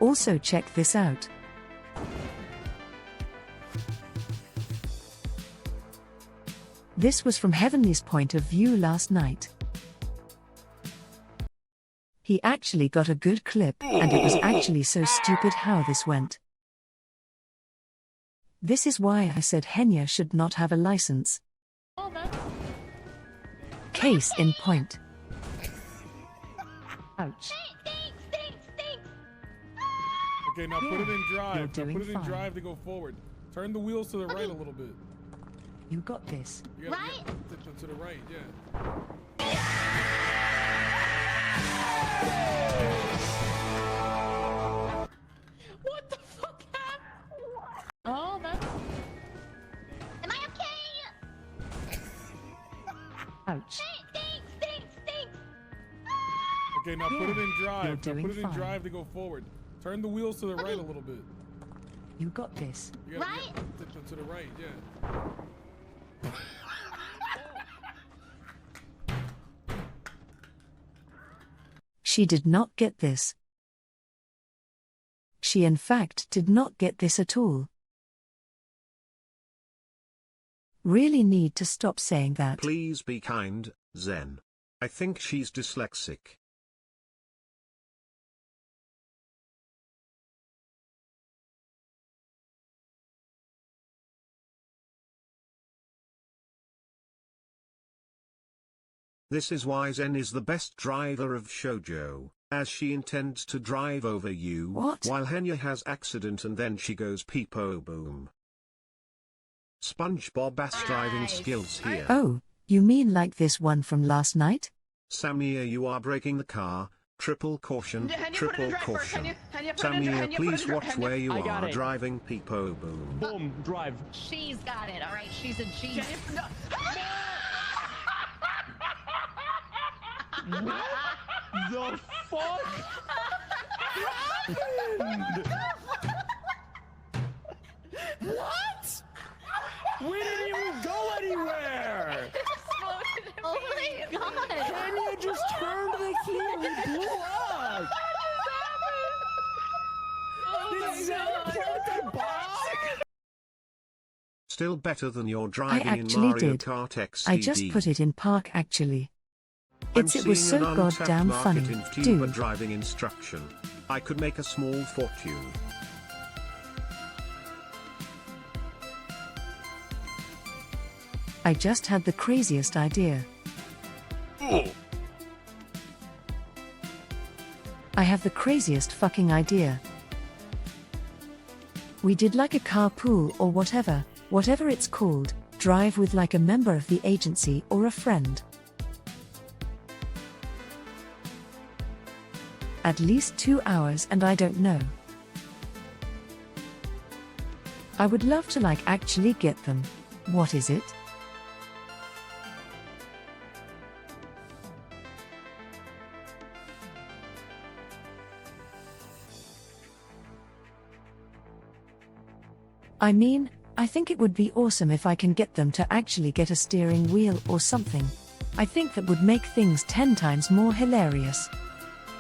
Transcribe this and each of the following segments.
Also check this out. This was from Heavenly's point of view last night. He actually got a good clip, and it was actually so stupid how this went. This is why I said Henya should not have a license. Case in point. Ouch. Okay, now put it in drive. Now put it in drive to go forward. Turn the wheels to the right a little bit. You got this. Right? To the right, yeah. What the fuck happened? Oh, that's... Am I okay? Ouch. Thanks. Okay, now put it in drive. Now put it in drive to go forward. Turn the wheels to the right a little bit. You got this. Right? To the right, yeah. She did not get this. She in fact did not get this at all. Really need to stop saying that. Please be kind, Zen. I think she's dyslexic. This is why Zen is the best driver of Shoujo, as she intends to drive over you. What? While Henya has accident and then she goes peepo boom. SpongeBob ass driving skills here. Oh, you mean like this one from last night? Samir, you are breaking the car. Triple caution, triple caution. Samir, please watch where you are driving peepo boom. Boom, drive. She's got it, alright? She's a G. What the fuck happened? What? We didn't even go anywhere! Oh my god! Kenya just turned the key and we blew up! Did Zen plant the bomb? Still better than your driving I in actually Mario did. Kart XCD. I just put it in park actually. It was so goddamn funny, in Vtuber dude. Driving instruction. I could make a small fortune. I just had the craziest idea. I have the craziest fucking idea. We did like a carpool or whatever it's called, drive with like a member of the agency or a friend. At least 2 hours and I don't know. I would love to like actually get them. What is it? I mean, I think it would be awesome if I can get them to actually get a steering wheel or something. I think that would make things 10 times more hilarious.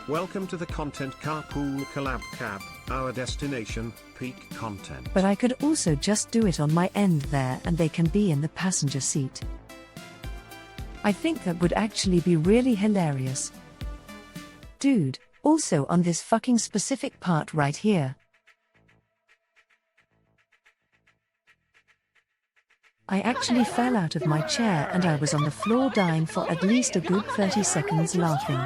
Welcome to the Content Carpool Collab Cab, our destination, peak content. But I could also just do it on my end there and they can be in the passenger seat. I think that would actually be really hilarious. Dude, also on this fucking specific part right here. I actually fell out of my chair and I was on the floor dying for at least a good 30 seconds laughing.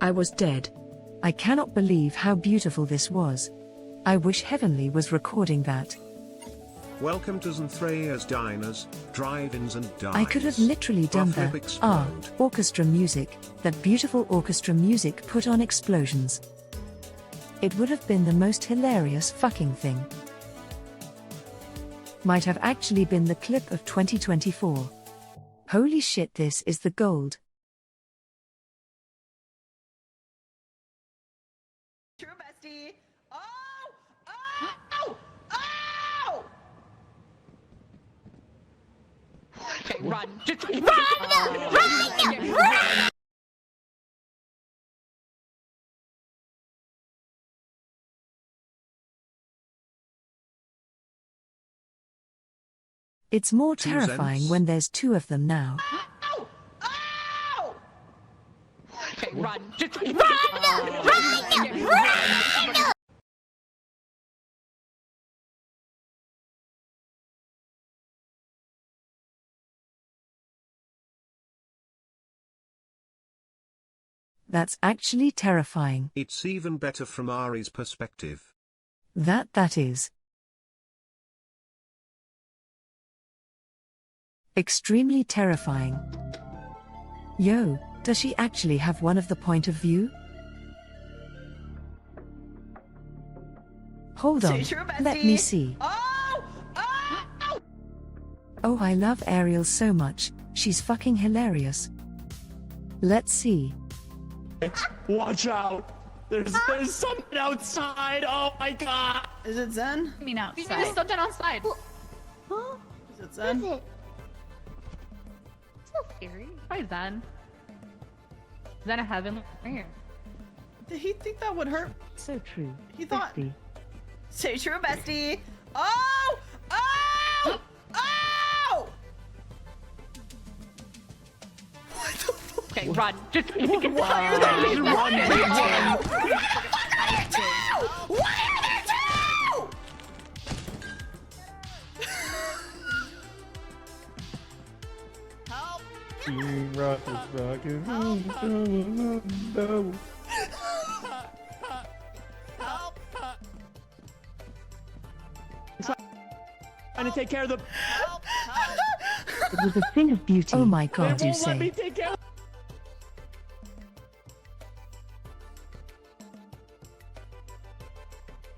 I was dead. I cannot believe how beautiful this was. I wish Heavenly was recording that. Welcome to Zentreya's Diners, Drive-Ins and Dives. I could have literally done that. Orchestra music, that beautiful orchestra music put on explosions. It would have been the most hilarious fucking thing. Might have actually been the clip of 2024. Holy shit, this is the gold. True bestie. Oh! Oh! Oh! Okay, run. Just run! Run! It's more Two terrifying Zens. when there's two of them now. Ow! Ow! Okay, run. Just run! Run! That's actually terrifying. It's even better from Ari's perspective. That is. Extremely terrifying. Yo, does she actually have one of the point of view? Hold on, Say true, let bestie. me see. Oh! Oh! Oh, I love Ariel so much, she's fucking hilarious. Let's see. Watch out! There's something outside! Oh my god! Is it Zen? I mean, outside. There's something outside. Is it What is Zen? it? It's so scary. Why Zen? Zen a heaven? Where? Did he think that would hurt? So true. He thought. Bestie. Say true, bestie. Oh! Oh! Oh! What the fuck? Okay, run. Just Why are there two? Run, Why are there run. two? Why are there two? Help! King Rock is rocking. No. Help! Trying to take care of the. Help! Help! It was a thing of beauty. Oh my god, They you won't let me say. take care of.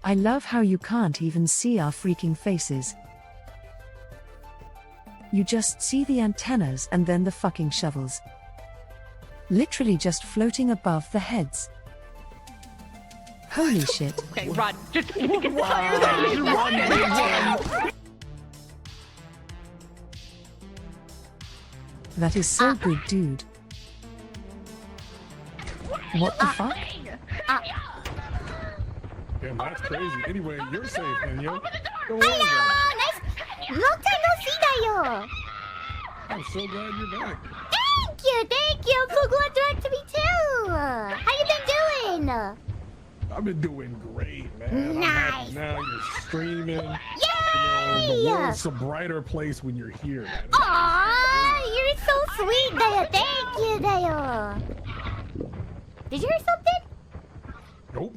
I love how you can't even see our freaking faces. You just see the antennas and then the fucking shovels. Literally just floating above the heads. Holy shit. Okay, run. Just Why are there two? Run. That is so good, dude. What the fuck? Damn, that's crazy. Anyway, you're safe, Henya. Don't worry Hello! about it. Nice! Long time no see da yo! I'm so glad you're back. Thank you! I'm so glad you're back to me too! How you been doing? I've been doing great, man. I'm Nice. happy now you're streaming. You know, Yay! the world's a brighter place when you're here, man. Aww! You're so sweet, Dayo! Thank you, Dayo! Did you hear something? Nope.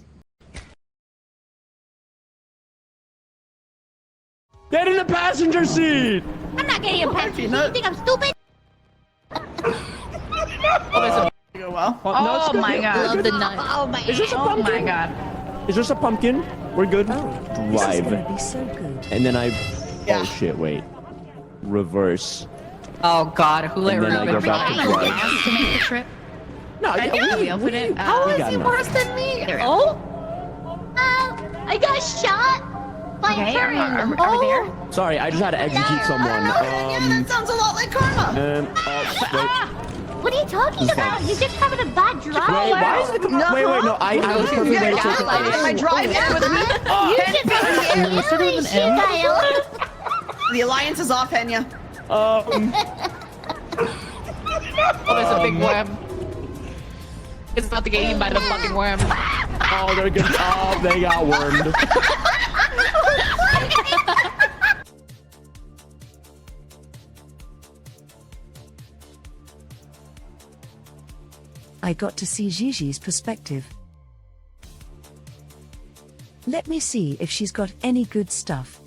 Get in the passenger seat! I'm not getting a passenger seat. You think I'm stupid? Go well. No, it's Oh good. my We're god. good. The nut. Oh my Is this a Oh my pumpkin? god. Is this a pumpkin? We're good. Oh, this is Drive. gonna be so good. And then I. Yeah. Oh shit! Wait. Reverse. Oh god, who let And then I go back to drive. to make the trip? No, We open it. How we is got he enough. worse than me? There we go. Oh! I got shot by Okay, a are we train. there? Sorry, I just had to execute someone. Yeah, that sounds a lot like karma. What are you talking about? You just having a bad drive. Wait, why is the wait, no, I was perfectly Yeah, safe. am I driving with me? You should probably shit, Dayo. The alliance is off, Henya. Oh, there's a big worm. It's about to get eaten by the fucking worm. Oh, they're good. Oh, they got wormed. I got to see Gigi's perspective. Let me see if she's got any good stuff.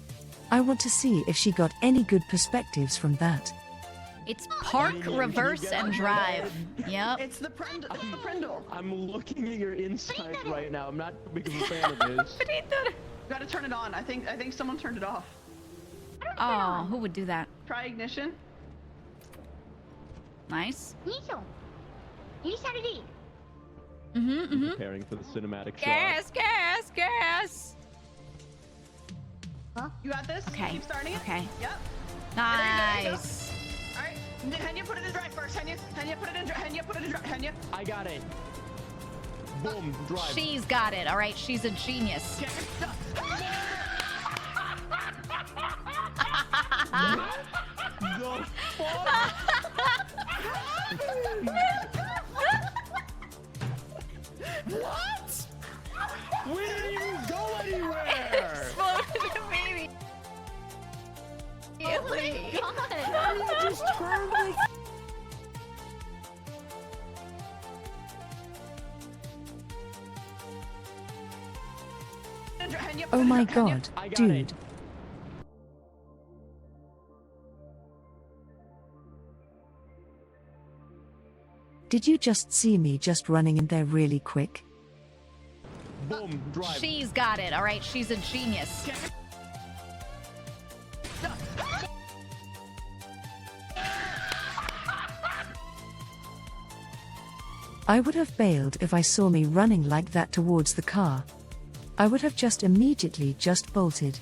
I want to see if she got any good perspectives from that. It's park, reverse, and drive. Yep. It's the Prindle. I'm looking at your insides right now. I'm not a big of a fan of this. You gotta turn it on. I think someone turned it off. Oh, who would do that? Try ignition. Nice. Preparing for the cinematic shot. Gas, gas, gas. You got this? Okay. Keep starting it. Okay. Yep. Nice. All right. Henya, put it in drive first. Henya, put it in drive. Henya, put it in drive. Henya. I got it. Boom, drive. She's got it, all right? She's a genius. The fuck? What? We didn't even go anywhere! Exploded the baby. Oh my god! You just turned the... Oh my god, I got dude. it. Did you just see me just running in there really quick? Boom, drive. She's got it, all right? She's a genius. I would have bailed if I saw me running like that towards the car. I would have just immediately just bolted.